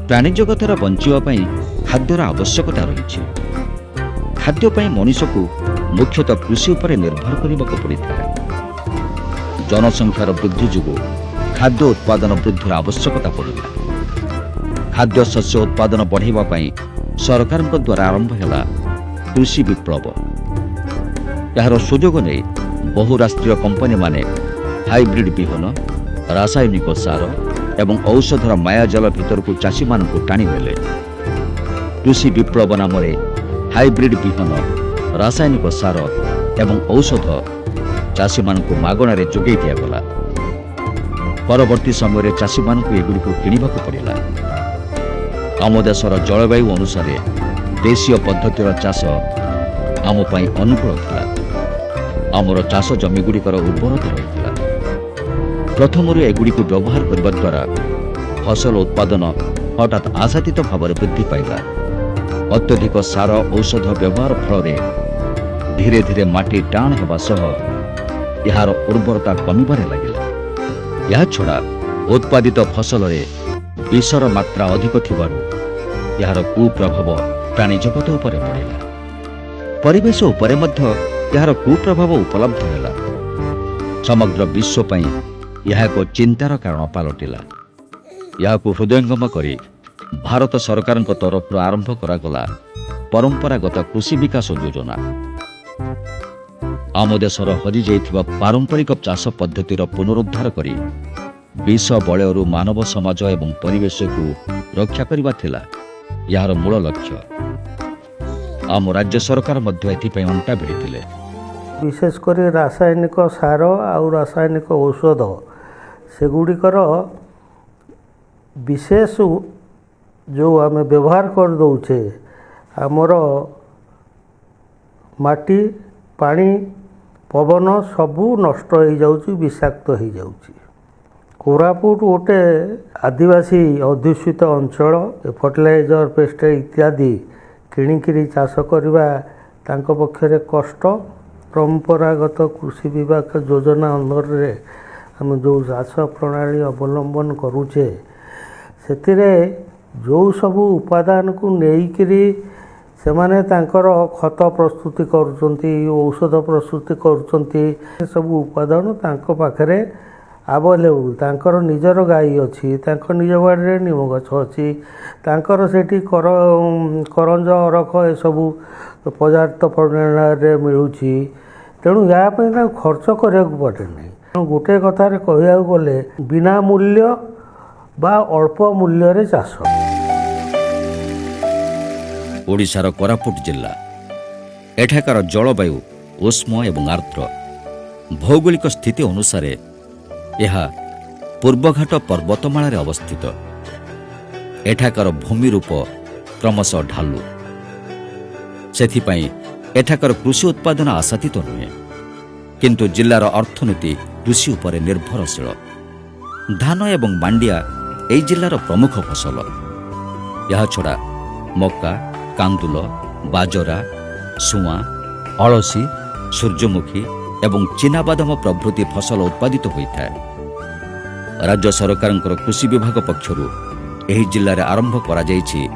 प्राणी जगतर बंचापी खाद्यर आवश्यकता रही। खाद्य मनीष को मुख्यतः कृषि उपर निर्भर करने पड़ता है। जनसंख्यार वृद्धि जो खाद्य उत्पादन वृद्धिर आवश्यकता पड़ा। खाद्य शस्य उत्पादन बढ़ावाई सरकार द्वारा आरंभ है कृषि विप्लव। यार सुजोग नहीं बहुराष्ट्रीय कंपनी माने हाइब्रिड बिहन, रासायनिक सार एवं औषधर मायाजाल भितर को चाषी मान टाणी नेले। कृषि विप्लव नाम हाइब्रिड बिहन, रासायनिक सार एवं औषध चाषी मान मागणार जोगे दिगला। परवर्ती समय चाषी मान एगुड़ी किणवा पड़ा। आम देशर जलवायु अनुसार देशीय पद्धतिर चाष आमपाई अनुकूल था। आमर चाष जमीगुड़िकर उर्वरता रही। प्रथम एगुड़ी व्यवहार करने द्वारा फसल उत्पादन हठात आशातीत भाव वृद्धि पाइला। अत्यधिक सार औषध व्यवहार फल धीरे धीरे माटी टाण होगा सह यार उर्वरता कमिबार लगे। यह छड़ा उत्पादित फसल विषर मात्रा अधिक थिबारु यार कुप्रभाव प्राणी जगत उपरे पड़ेगा। परिवेश उपरे मध्य यार कुप्रभाव उपलब्ध है। समग्र विश्व पई यह एक चिंतार कारण पलटिला। यह हृदयंगम करी भारत सरकार तरफ आरंभ करागला परंपरागत कृषि विकास योजना। आम देशर हरि जाइथिबा पारंपरिक चाष पद्धतिर पुनरुद्धार करी विष बलयरू मानव समाज एवं परिवेश को रक्षा करबा थिला यार मूल लक्ष्य। आम राज्य सरकार मध्य एथिपई अंटा भिड़िथिले। विशेषकर रासायनिक सार आउ रासायनिक औषध सेगुड़िकर विशेष जो आम व्यवहार कर दौचे आमर माटी पानी पवन सबू नष्ट हो जाउची, विषाक्त हो जाउची। कोरापुट गोटे आदिवासी अध्युषित अंचल। फर्टिलाइजर पेस्ट इत्यादि किणिकी चाष करवा तांको पक्षरे कष्ट। परंपरागत कृषि विभाग योजना अंदर रे आम जो चाष प्रणाली अवलंबन करुचे से जो सब उपादान को लेकिरी से माने तांकर खत प्रस्तुति करुचंती, औषध प्रस्तुति करुचंती। सब उपादान तांको पाखरे अवेलेबल। तांकर निजर गाई अच्छी, तांकर निज बाड़ी निम गछ अच्छी, तांकर सेठी करंज अरख ए सबू पर्याप्त परिमाण मिलूची। तेणु यहाँ खर्च करा पड़े ना। गोटे कथार कहया गले बिना मूल्य बा अल्प मूल्य रे चाष। ओडिशार कोरापुट जिला एठाकार जलवायु उष्म एवं आर्द्र। भौगोलिक स्थिति अनुसार यह पूर्वघाट पर्वतमाला रे अवस्थित। एठाकार भूमि रूप क्रमशः ढालू। सेथिपाई एठाकार कृषि उत्पादन आशातीत नुहे, किंतु जिलार अर्थनीति कृषि उपर निर्भरशील। धान एवं मांडिया एई जिलार प्रमुख फसल। यह छड़ा मक्का, कांदुल, बाजरा, सुआ, अळसी, सूर्यमुखी एवं चीनाबादाम प्रभृति फसल उत्पादित होता है। राज्य सरकार कृषि विभाग पक्षर एही जिले में आरंभ करा जायछि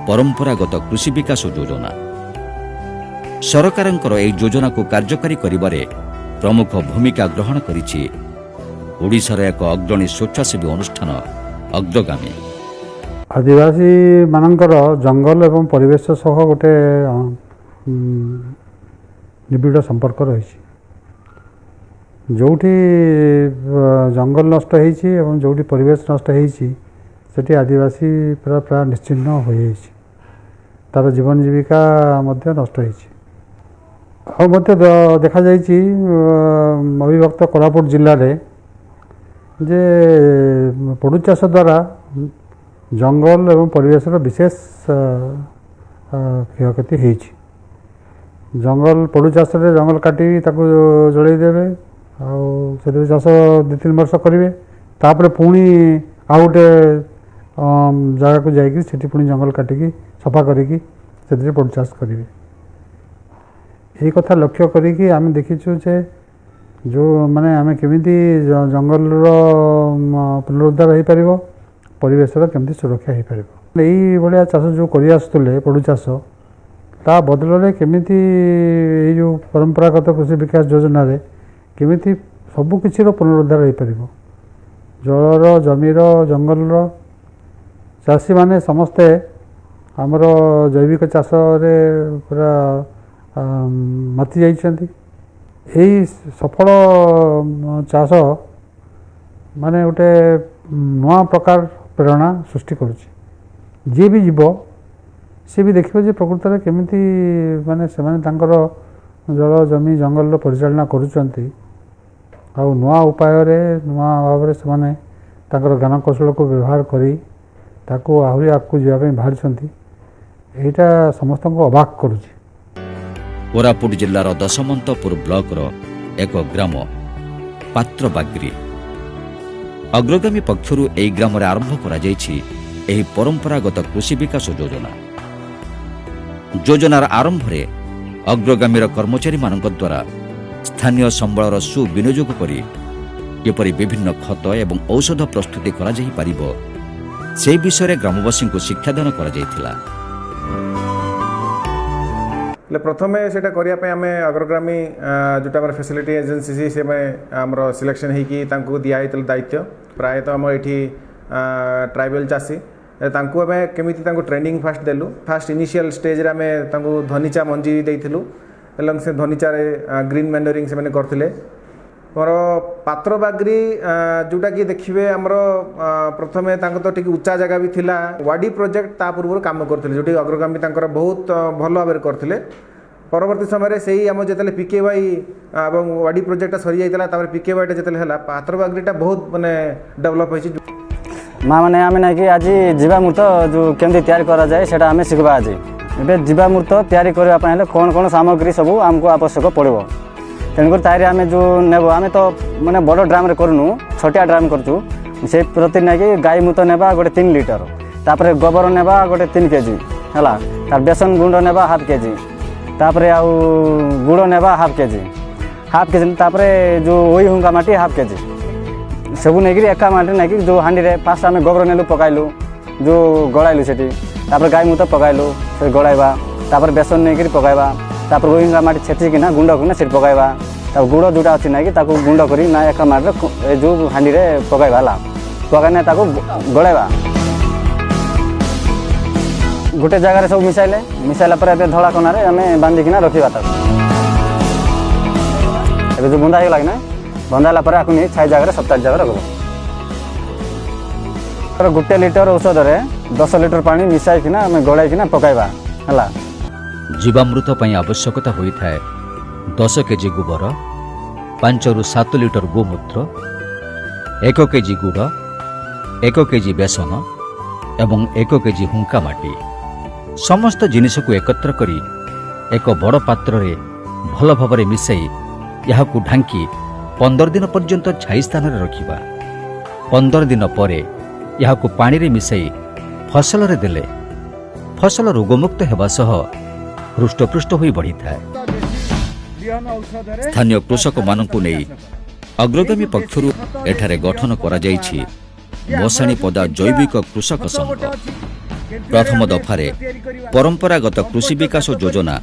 परंपरागत कृषि विकास योजना। सरकार एही योजना को कार्यकारी करिबारे प्रमुख भूमिका ग्रहण करिछि ओडिशार एक अग्रणी स्वेच्छासेवी अनुष्ठान अग्रगामी। आदिवासी मानकर जंगल एवं परिवेश सह गोटे निबिड़ संपर्क रही। जोठी जंगल नष्ट होती एवं जोठी परिवेश नष्ट होती आदिवासी पूरा प्राय निश्चिन्न हो तार जीवन जीविका मध्य नष्ट होती। देखा जाइए अविभक्त कोरापुट जिले में जे पड़ू चाष द्वारा जंगल एवं परिवेश विशेष क्षयक्षति होती। जंगल पड़ू चाष जंगल काटी जलईदेवे आउ चाष 2-3 वर्ष करेंगे। तापर पुणी आउ गोटे जगह को जाकि पुणी जंगल काटिकी सफा करिकी पड़ू चाष करेंगे। यही कथा लक्ष्य करिकी आम देखीचु जे जो माने आम केमिति जंगल पुनरुद्धार हो पार, परिवेश केमती सुरक्षा हो पार। এইଭଳିଆ ଚାଷ ଯେଉଁ କରି ଆସୁଥିଲେ ପଡ଼ୁ ଚାଷ ତା ବଦଳରେ କେମିତି ଏଇ ଯେଉଁ ପରମ୍ପରାଗତ କୃଷି ବିକାଶ ଯୋଜନାରେ କେମିତି ସବୁକିଛିର ପୁନରୁଦ୍ଧାର ହୋଇପାରିବ। ଜଳର, ଜମିର, ଜଙ୍ଗଲର ଚାଷୀମାନେ ସମସ୍ତେ ଆମର ଜୈବିକ ଚାଷରେ ପୁରା ମାତି ଯାଇଛନ୍ତି। ଏଇ ସଫଳ ଚାଷ ମାନେ ଗୋଟେ ନୂଆ ପ୍ରକାର ପ୍ରେରଣା ସୃଷ୍ଟି କରୁଛି। ଯିଏ ବି ଯିବ ସିଏ ବି ଦେଖିବ ଯେ ପ୍ରକୃତରେ କେମିତି ମାନେ ସେମାନେ ତାଙ୍କର ଜଳ, ଜମି, ଜଙ୍ଗଲର ପରିଚାଳନା କରୁଛନ୍ତି ଆଉ ନୂଆ ଉପାୟରେ ନୂଆ ଭାବରେ ସେମାନେ ତାଙ୍କର ଜ୍ଞାନକୌଶଳକୁ ବ୍ୟବହାର କରି ତାକୁ ଆହୁରି ଆଗକୁ ଯିବା ପାଇଁ ବାହାରିଛନ୍ତି। ଏଇଟା ସମସ୍ତଙ୍କୁ ଅବାକ୍ କରୁଛି। କୋରାପୁଟ ଜିଲ୍ଲାର ଦଶମନ୍ତପୁର ବ୍ଲକର ଏକ ଗ୍ରାମ ପାତ୍ରବାଗ୍ରି। ଅଗ୍ରଗାମୀ ପକ୍ଷରୁ ଏହି ଗ୍ରାମରେ ଆରମ୍ଭ କରାଯାଇଛି ଏହି ପରମ୍ପରାଗତ କୃଷି ବିକାଶ ଯୋଜନା। ଯୋଜନାର ଆରମ୍ଭରେ ଅଗ୍ରଗାମୀର କର୍ମଚାରୀମାନଙ୍କ ଦ୍ୱାରା ସ୍ଥାନୀୟ ସମ୍ବଳର ସୁବିନିଯୋଗ କରି କିପରି ବିଭିନ୍ନ ଖତ ଏବଂ ଔଷଧ ପ୍ରସ୍ତୁତି କରାଯାଇପାରିବ ସେ ବିଷୟରେ ଗ୍ରାମବାସୀଙ୍କୁ ଶିକ୍ଷାଦାନ କରାଯାଇଥିଲା। प्रथमे सेटा करिया पे आमे अग्रगामी जोटा हमर फैसिलिटी एजेंसी से हमर सिलेक्शन हेकी तांको दिया आइतल दायित्व प्रायतः हम एठी ट्राइबल चासी तांको आमे केमिति तांको ट्रेनिंग फास्ट देलु। फास्ट इनिशियल स्टेज रे आमे तांको धनिचा मंजी देइथिलु एलम से धनिचा रे ग्रीन मैन्योरिंग से माने करथिले। मोर पात्रबाग्री जोटा कि देखिबे हमर प्रथमे तांको तो टिक उच्चा जगह भी थिला वाडी प्रोजेक्ट ता पूर्व काम करथिले जोटी अग्रगामी तांकर बहुत भलो भाबरे करथिले। परवर्ती समय से ही आम जो पीकेवाई और वाडी प्रोजेक्ट सरी जाता है पीकेवाईटा जो है पात्रबाग्रीटा बहुत माने डेवलप होती माँ मैंने आम ना कि आज जीवामृत जो केमती तैयारी करा जाए सेटा आम शिखा आज ए जीवामृत तैयारी करने कौन कौन सामग्री सब आमको आवश्यक पड़ो तेणुकर तारी आम जो नेब आम तो मैंने बड़ ड्राम करूँ छोटिया ड्राम करूँ से प्रति ना कि गाई मूत नेबा गोटे 3 लिटर तापर गोबर नेबा गोटे 3 केजी है तार बेसन गुंड नेबा हाफ केजी तापर आउ गुड़ नेबा हाफ केजी तापर जो ओई हुंका माटी हाफ केजी सब नहीं एका माटी नहीं जो हांडी रे फास्ट आम गोबर नेलु पकाइलु जो गड़ाइलु से गाई मूत पकाइलु से गड़ाइबा तापर बेसन नहीं पकाइबा तापर ओई हुंका माटी छेचिकिना गुंड करना से पकाइबा गुड़ जोटा अच्छी ना कि गुंड करी ना एका माटी जो हांडी रे पकाइबा पकाने गड़ाइबा गोटे जगार सब मिसाइला पर धड़ा कनार आम बांधिकिना रखा जो बंधा हो ना बंधाला आपको नहीं छाई जगह सप्ताह जगह रख गोटे लिटर औषध 10 लिटर पानी मिसाइकिना आम गड़ाइकिना पकाइबा है। जीवामृत पई आवश्यकता होइथाय 10 केजी गोबर 5 ରୁ 7 लिटर गोमूत्र 1 केजी गुड़ 1 केजी बेसन एवं 1 केजी हुंका माटी समस्त जिनिस को एकत्र करी एक बड़ पात्र रे भल भाव मिसाई यह ढांकी 15 दिन पर्यंत छाई स्थान रे रखिबा। 15 दिन परे यह पानी रे मिसाई फसल रे देले फसल रोगमुक्त हेबा सह हृष्टपृष्ट होई बढ़ी थाए। स्थानीय कृषक मानकु नेई अग्रगामी पक्षरु एठारे गठन करा जाईछि मसाणी पदा जैविक कृषक संघ। प्रथम दफारे परंपरागत कृषि विकास योजना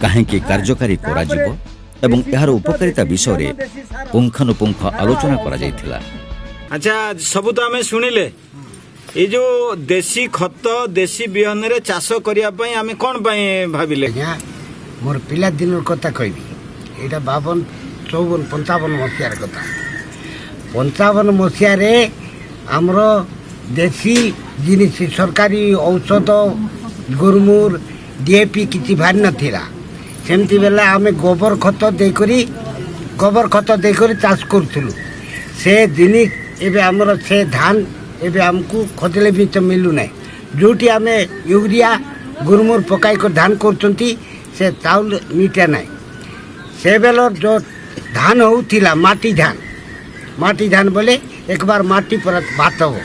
कहीं कार्यकारी करा जिवो एवं यार उपकारिता विषय रे पुंखानुपुंख आलोचना करा जायथिला। अच्छा सब तो आम शुणिले ये जो देशी खत देशी बिहन रे चाष करिया पई आमे कोन पई भाबिले मोर पिला दिन कथा कहबी एटा 52 54 55 मसियार कथा 55 मसिया रे हमरो देशी जिनिस सरकारी औषध गुरमुर डीएपी किसी भारी नाला सेमती बेला आम गोबर खत देकर चाष करूँ से जिनिस एबे हमर से धान एबे हमको खोजले भी तो मिलू ना जोटी आम यूरिया गुरमुर पकाई कर धान करचंती से चाउल मीठा ना से बेलर जो धान होउथिला माटी धान बोले एक बार माटी पर भात हो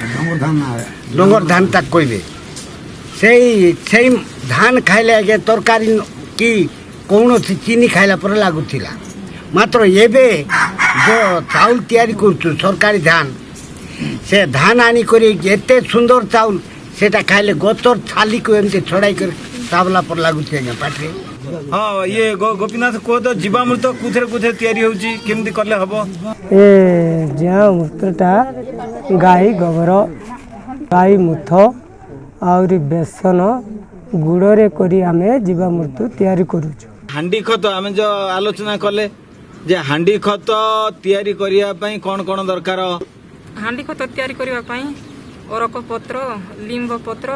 डोंगर धान तक कहले से धान खाइले आगे तरकारी कि कौन चीनी खाइला पर लगुला मात्र एबे जो चाउल तैयारी कर सरकारी धान से धान आनी एते सुंदर चाउल সেটা খাইলে গতর থালিକୁ ଏମିତି ଛଡ଼ାଇ କରି ତାବଲା पर ଲାଗୁଛି ଆଜ୍ଞା ପାଟିରେ। ହଁ ଇଏ ଗୋପୀନାଥ କୁହ ତ ଜୀବାମୃତ କୋଉଥିରେ କୋଉଥିରେ ତିଆରି ହଉଛି କେମିତି କଲେ ହବ? ଏ ଜୀବାମୃତଟା ଗାଈ ଗୋବର ଗାଈ ମୁଥ ଆହୁରି ବେସନ ଗୁଡ଼ରେ କରି ଆମେ ଜୀବାମୃତ ତିଆରି କରୁଛୁ। ହାଣ୍ଡି ଖତ ଆମେ ଯୋଉ ଆଲୋଚନା କଲେ ଯେ ହାଣ୍ଡି ଖତ ତିଆରି କରିବା ପାଇଁ କଣ କଣ ଦରକାର? ହାଣ୍ଡି ଖତ ତିଆରି କରିବା ପାଇଁ ଅରକ ପତ୍ର, ଲିମ୍ବ ପତ୍ର,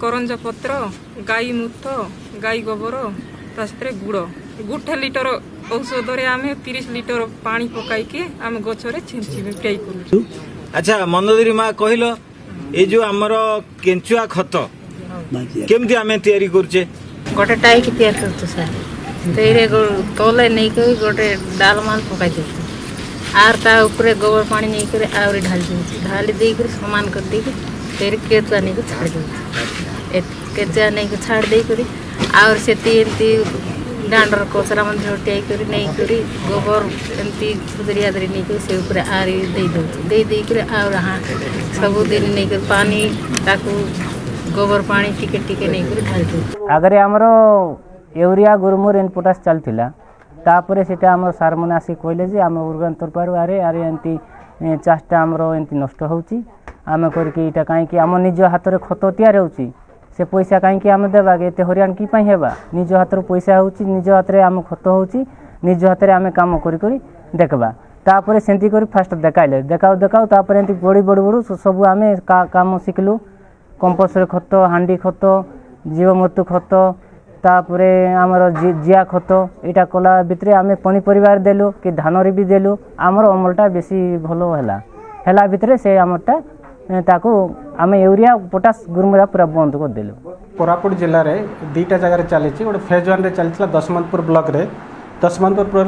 କରଞ୍ଜ ପତ୍ର, ଗାଈ ମୁଥ, ଗାଈ ଗୋବର, ତା ସାଥିରେ ଗୁଡ଼। 1 ଲିଟର ଔଷଧରେ ଆମେ 30 ଲିଟର ପାଣି ପକାଇକି ଆମେ ଗଛରେ ଛିଞ୍ଚି ପିଆଇ କରୁଛୁ। ଆଚ୍ଛା ମନ୍ଦୋଦରୀ ମା କହିଲ ଏଇ ଯୋଉ ଆମର କେଞ୍ଚୁଆ ଖତ କେମିତି ଆମେ ତିଆରି କରୁଛେ? गोटे टाइक तैयार करते सर तेरे तले नहीं कर गोटे डाल माल पकाई देते आर ता ऊपर गोबर पानी नहीं करे आउरी ढाली दे कर समान कर दे तेरे केचुआ नहीं को छाड़ दे केचुआ नहीं को छाड़ दे करी आउर से एमती डांडर कोचरा मन झोटियाई करी नहीं करी गोबर एमती खुदरिया दरी नहीं कर से ऊपर आरी दे कर आउर हाँ सबुदिन नहीं कर पानी ताकू गोबर पानी टिके टिके नहीं कर ढाल दे। आगरे आमर यूरिया गुरुमुर एन पोटास चलता तापर से आम सार मैंने आसिक कहले जे आम उर्गान तरफर अरे अरे एमती चाषटा आमर एमती नष्ट होची आम करके इटा कहीं आम निज हाथ में खत तैयार होची से पैसा कहीं आम देवा एत हरियाण की हेबा निज हाथ पैसा होची निज हाथ में आम खत होची निज हाथ में आम काम करी देखबा तापर सेमती कर फास्ट देखाइले देखाऊ देखाऊ तापर एमती बड़ी बड़ी बड़ू सब आम काम शिखलु कंपोस्ट खत हांडी खत जीवमृत्यु खत तापरे आमर जिया खत यहाँ कला भितर आम पनीपरिया देलु कि धान भी देलु आमर अमलटा बेसी भल है भितर से आमरटा ताकू आम यूरिया पोटास गुरुमुरा पूरा बंद कर देलु। कोरापुट जिले में 2टा जगह चली गोटे फेज 1 रे चलता दशमंतपुर ब्लॉक रे दशमंतपुर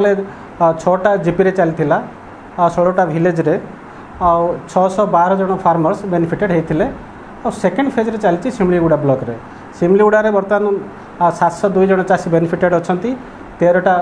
6टा जीपी रे चलता 16टा विलेज रे 612 जन फार्मर्स बेनिफिटेड होते और सेकेंड फेज रे चलती सिमलीगुड़ा ब्लॉक रे सिमलीगुड़ा रे बर्तमान 702 जन चाषी बेनिफिटेड अच्छा 13टा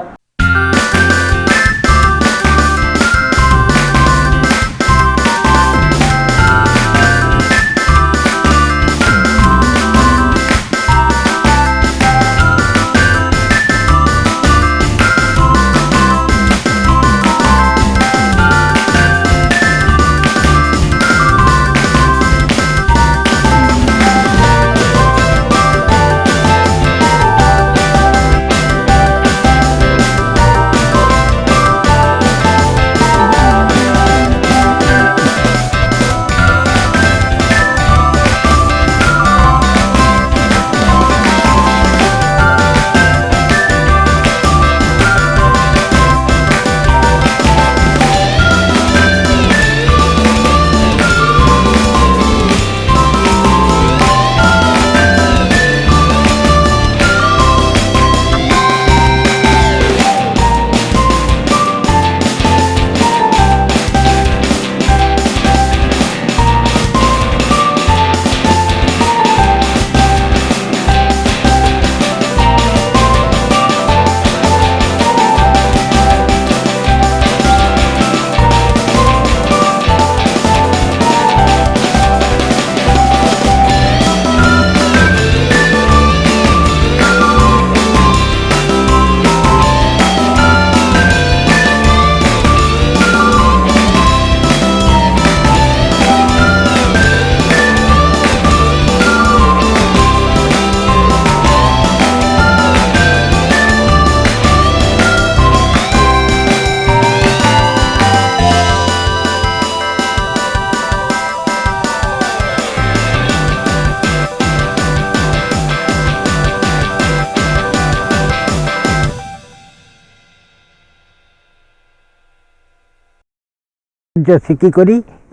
शिखिक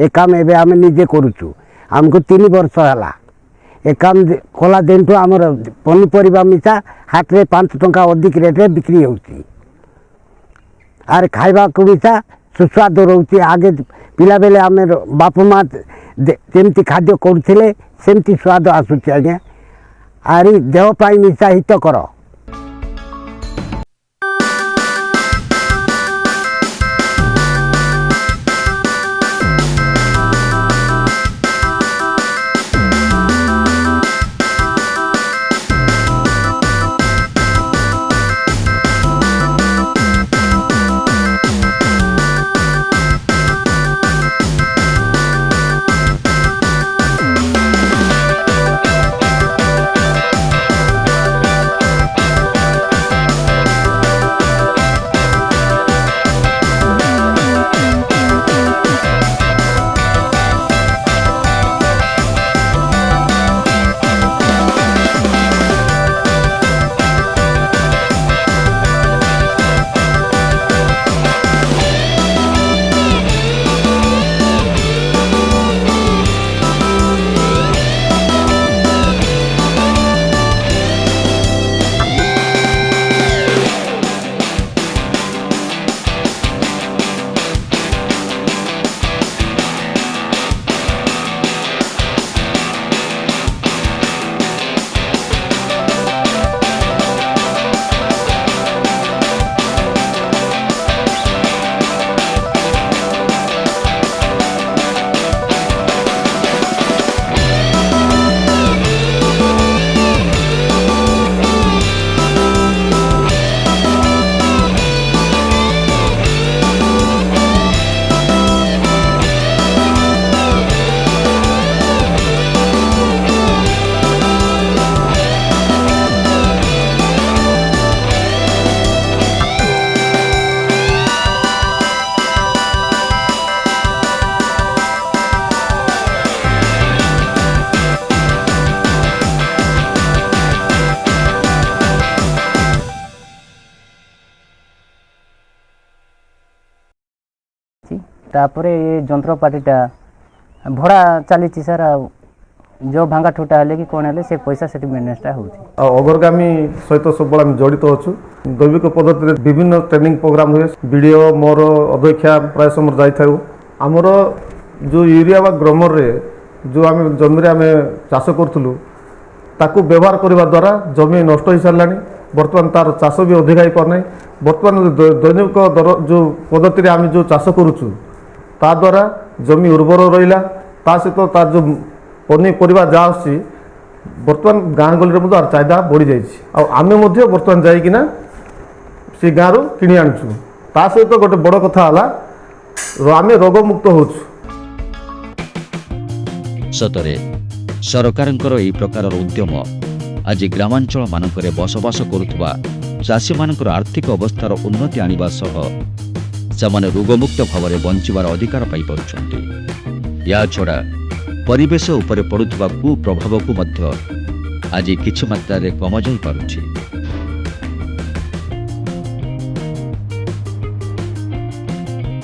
ए काम एवं आम निजे करुचु आमको 3 वर्ष है ए काम कला दिन आम पनीपरिया मिसा हाट में 5 टंका अधिक रेट रे बिक्री होउची आर खाइबा को मिसा सुस्वाद रोचे आगे पिला बेले आम बाप माँ जमती खाद्य करुले सेमती स्वाद आसूची आज्ञा आरी देहपाई मिसा हितकर। तापर ये जंत्रपाटिटा भड़ा चली सार जो भांगा ठुटा हेले कि कौन हेले से पैसा से मेन्टेनांसटा होउछि। अग्रगामी सहित सब आम जड़ित अच्छु दैविक पद्धति विभिन्न ट्रेनिंग प्रोग्राम हुए वीडियो मोर अध्यक्षा प्राय समय जाइथाउ आमर जो यूरिया बा ग्रोमर रे जो आम जमी आम चाष करूँ ताकू व्यवहार करने द्वारा जमी नष्ट हो सारा बर्तमान तार चाष भी अधिक हो पारना बर्तमान दैनिक दर जो पद्धति आम जो चाष करुचु ता द्वारा जमी उर्वर रहा ता सहित तार जो पनीपरिया जहाँ आसी बर्तमान गाँ गली में चाहिदा बढ़ी जाइए आमे बर्तमान जाइकिना से गाँव किणी आणुचु ता सहित गोटे बड़ कथा आम रोगमुक्त होचु। सतरे सरकारଙ୍କର ଏହି ପ୍ରକାରର ଉଦ୍ୟମ ଆଜି ଗ୍ରାମାଞ୍ଚଳ ମାନଙ୍କରେ ବସବାସ କରୁଥିବା ଚାଷୀମାନଙ୍କର ଆର୍ଥିକ ଅବସ୍ଥାର ଉନ୍ନତି ଆଣିବା ସହ ସେମାନେ ରୋଗମୁକ୍ତ ଭାବରେ ବଞ୍ଚିବାର ଅଧିକାର ପାଇପାରୁଛନ୍ତି। ଏହାଛଡ଼ା ପରିବେଶ ଉପରେ ପଡ଼ୁଥିବା କୁପ୍ରଭାବକୁ ମଧ୍ୟ ଆଜି କିଛି ମାତ୍ରାରେ କମାଯାଇ ପାରୁଛି।